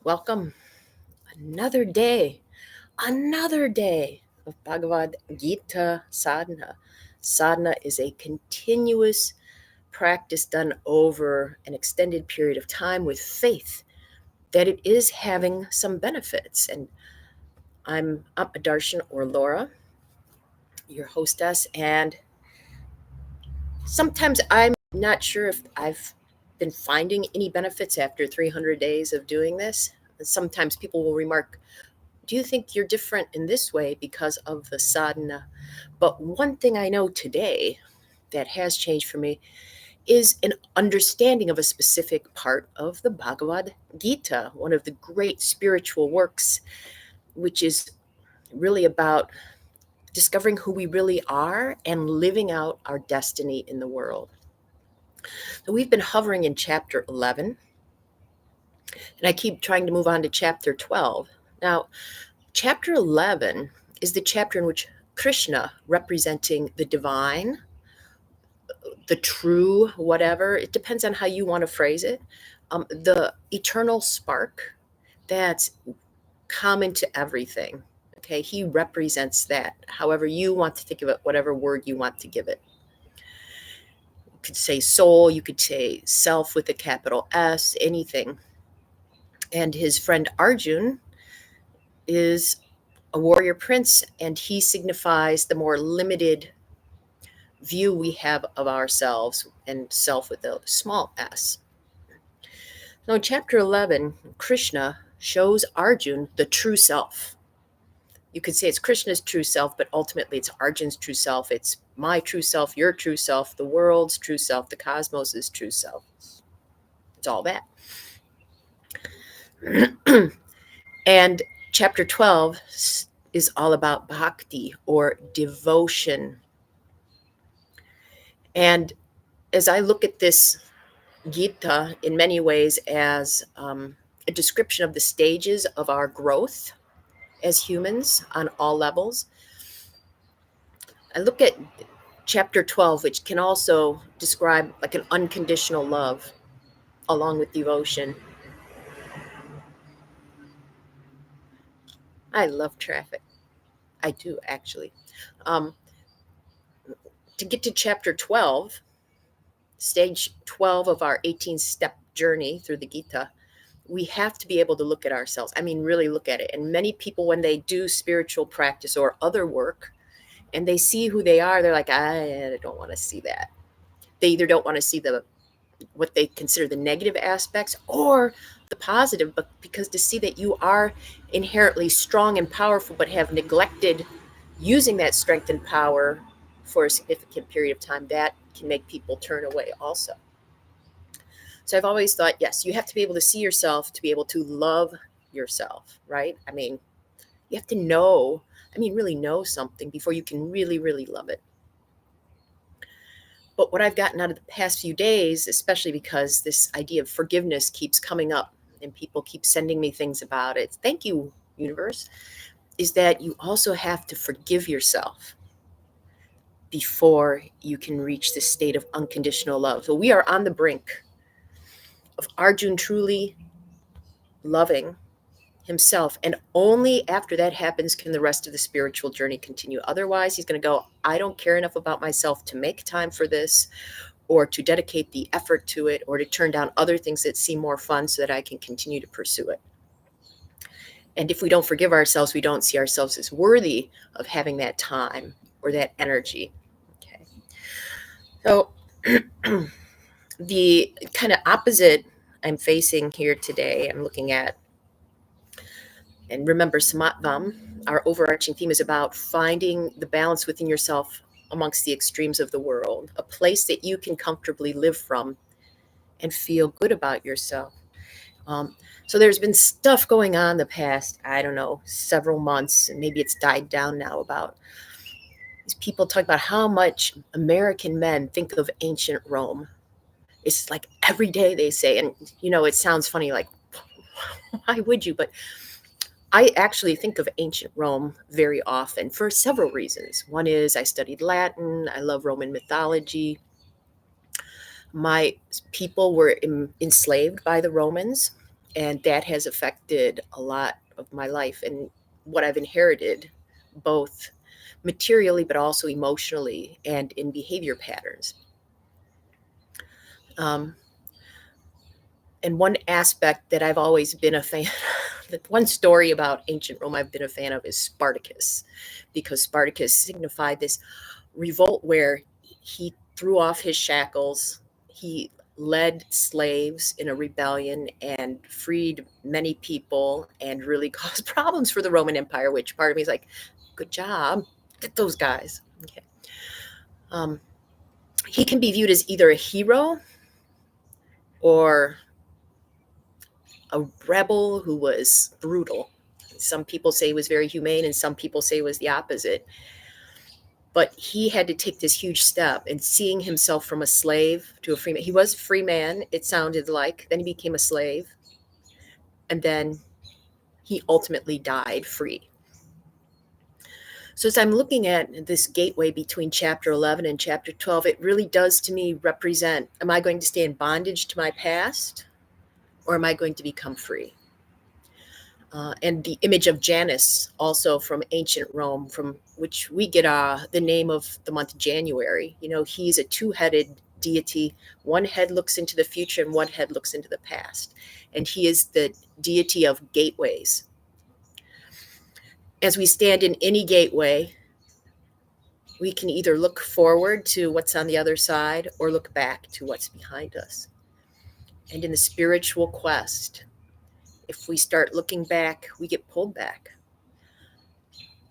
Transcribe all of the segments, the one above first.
Welcome. Another day of Bhagavad Gita Sadhana. Sadhana is a continuous practice done over an extended period of time with faith that it is having some benefits. And I'm Atmadarshan or Laura, your hostess, and sometimes I'm not sure if I've been finding any benefits after 300 days of doing this. Sometimes people will remark, do you think you're different in this way because of the sadhana? But one thing I know today that has changed for me is an understanding of a specific part of the Bhagavad Gita, one of the great spiritual works, which is really about discovering who we really are and living out our destiny in the world. So we've been hovering in chapter 11, and I keep trying to move on to chapter 12. Now, chapter 11 is the chapter in which Krishna, representing the divine, the true, whatever, it depends on how you want to phrase it, the eternal spark that's common to everything. Okay, he represents that, however you want to think of it, whatever word you want to give it. You could say soul, you could say self with a capital S, anything. And his friend Arjun is a warrior prince, and he signifies the more limited view we have of ourselves, and self with a small s. Now, in chapter 11, Krishna shows Arjun the true self. You could say it's Krishna's true self, but ultimately it's Arjun's true self. It's my true self, your true self, the world's true self, the cosmos's true self. It's all that. And chapter 12 is all about bhakti, or devotion. And as I look at this Gita in many ways as a description of the stages of our growth as humans on all levels, I look at chapter 12, which can also describe like an unconditional love along with devotion. I love traffic. I do, actually. To get to chapter 12, stage 12 of our 18-step journey through the Gita, we have to be able to look at ourselves. I mean, really look at it. And many people, when they do spiritual practice or other work, and they see who they are, they're like, I don't want to see that. They either don't want to see what they consider the negative aspects or the positive, but because to see that you are inherently strong and powerful, but have neglected using that strength and power for a significant period of time, that can make people turn away also. So I've always thought, yes, you have to be able to see yourself to be able to love yourself, right? I mean, you have to know, really know something before you can really, really love it. But what I've gotten out of the past few days, especially because this idea of forgiveness keeps coming up and people keep sending me things about it, thank you, universe, is that you also have to forgive yourself before you can reach this state of unconditional love. So we are on the brink of Arjun truly loving himself, and only after that happens can the rest of the spiritual journey continue. Otherwise, he's going to go, I don't care enough about myself to make time for this, or to dedicate the effort to it, or to turn down other things that seem more fun so that I can continue to pursue it. And if we don't forgive ourselves, we don't see ourselves as worthy of having that time or that energy. Okay. So the kind of opposite I'm facing here today, I'm looking at, and remember, Samatvam, our overarching theme, is about finding the balance within yourself amongst the extremes of the world, a place that you can comfortably live from and feel good about yourself. So there's been stuff going on the past, I don't know, several months, and maybe it's died down now, about these people talk about how much American men think of ancient Rome. It's like every day they say, and it sounds funny, like, why would you? But I actually think of ancient Rome very often for several reasons. One is I studied Latin. I love Roman mythology. My people were enslaved by the Romans, And that has affected a lot of my life and what I've inherited, both materially, but also emotionally and in behavior patterns. Um, and one aspect that I've always been a fan one story about ancient Rome I've been a fan of is Spartacus, because Spartacus signified this revolt where he threw off his shackles, he led slaves in a rebellion and freed many people and really caused problems for the Roman Empire, which part of me is like, good job, get those guys. Okay. Um, he can be viewed as either a hero or a rebel who was brutal. Some people say he was very humane, and some people say it was the opposite. But he had to take this huge step and seeing himself from a slave to a free man. He was a free man, it sounded like. Then he became a slave. And then he ultimately died free. So as I'm looking at this gateway between chapter 11 and chapter 12, it really does to me represent, am I going to stay in bondage to my past, or am I going to become free? And the image of Janus, also from ancient Rome, from which we get the name of the month January. You know, he's a two-headed deity. One head looks into the future and one head looks into the past. And he is the deity of gateways. As we stand in any gateway, we can either look forward to what's on the other side or look back to what's behind us. And in the spiritual quest, if we start looking back, we get pulled back.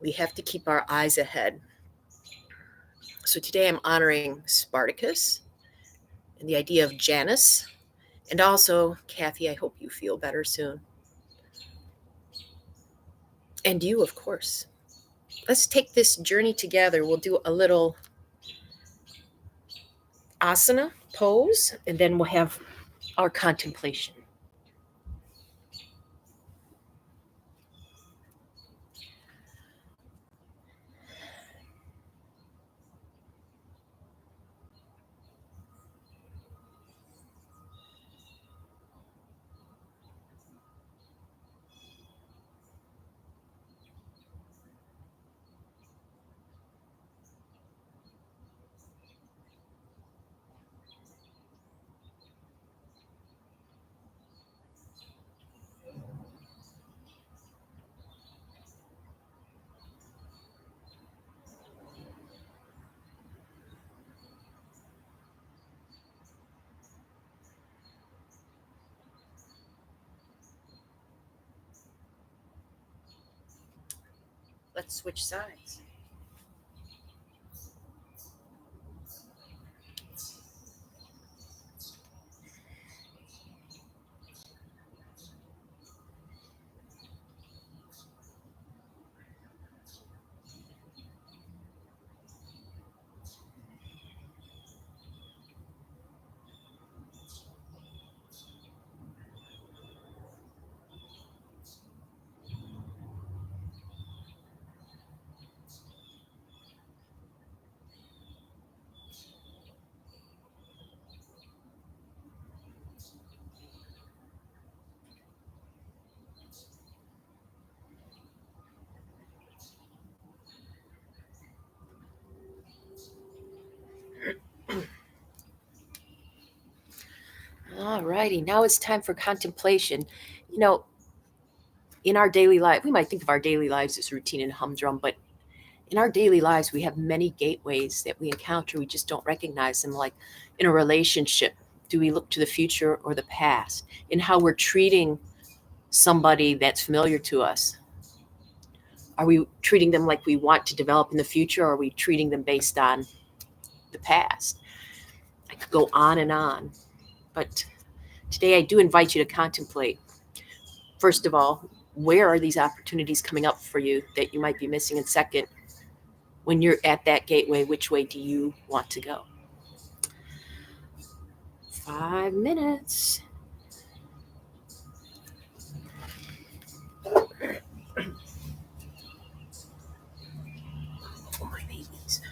We have to keep our eyes ahead. So today I'm honoring Spartacus and the idea of Janus. And also, Cathy, I hope you feel better soon. And you, of course. Let's take this journey together. We'll do a little asana pose, and then we'll have our contemplation. Let's switch sides. All righty, now it's time for contemplation. You know, in our daily life, we might think of our daily lives as routine and humdrum, but in our daily lives, we have many gateways that we encounter. We just don't recognize them. Like in a relationship, do we look to the future or the past? In how we're treating somebody that's familiar to us, are we treating them like we want to develop in the future, or are we treating them based on the past? I could go on, but today I do invite you to contemplate. First of all, where are these opportunities coming up for you that you might be missing? And second, when you're at that gateway, which way do you want to go? 5 minutes. Oh, my babies.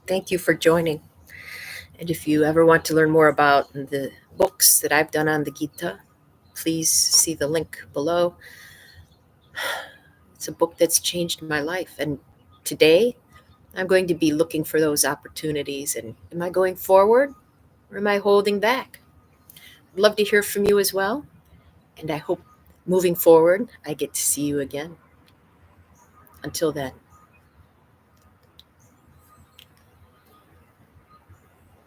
Thank you for joining. And if you ever want to learn more about the books that I've done on the Gita, please see the link below. It's a book that's changed my life. And today, I'm going to be looking for those opportunities. And am I going forward or am I holding back? I'd love to hear from you as well. And I hope moving forward, I get to see you again. Until then.